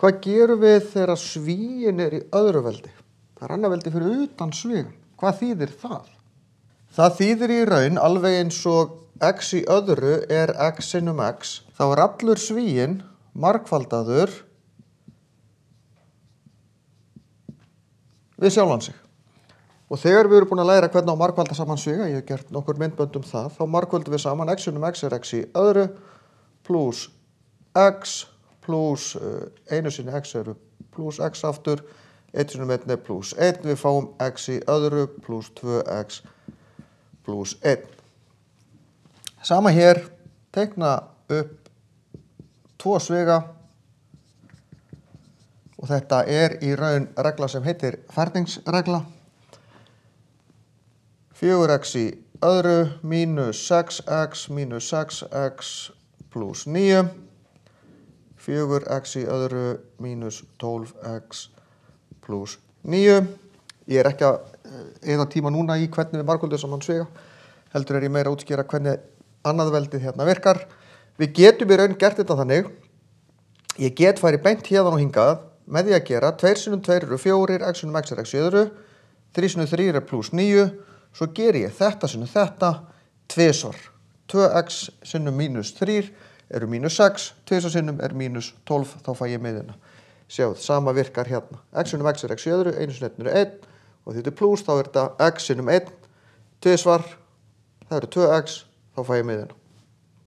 Hvað gerum við þegar svíin í öðru veldi? Það annað veldi fyrir utan svigan. Hvað þýðir það? Það þýðir í raun alveg eins og x í öðru x sinnum x. Þá allur svíin margfaldaður við sjálfan sig. Og þegar við erum búin að læra hvernig á margfalda saman sviga, ég hef gert nokkur myndbönd það, þá margfaldum við saman x sinnum x x í öðru pluss x pluss einu sinni x pluss x aftur, 1 sinnum 1 pluss 1, við fáum x í öðru pluss 2x pluss 1. Sama hér, teikna upp 2 sviga og þetta í raun regla sem heitir ferningsregla. 4x í öðru mínus 6x mínus 6x pluss 9. 4x í öðru mínus 12x pluss 9. Ég ekki að eyða tíma núna í hvernig við margföldum saman sviga. Heldur ég meira að útskýra hvernig annað veldið hérna virkar. Við getum í raun gert þetta þannig. Ég get farið beint hérðan og hingað með því að gera 2 sinnum 2 eru 4, x sinnum x x í öðru, 3 sinnum 3 pluss 9. Svo ger ég þetta sinnum þetta tvisvar. 2x sinnum mínus 3 eru mínus 6, 2 sinnum mínus 12, þá fæ ég miðjuna. Sjáðu, sama virkar hérna. X sinnum x x í öðru, 1 sinnum 1 er 1, og þetta pluss, þá þetta x sinnum 1, tvisvar, það eru 2x, þá fæ ég miðjuna.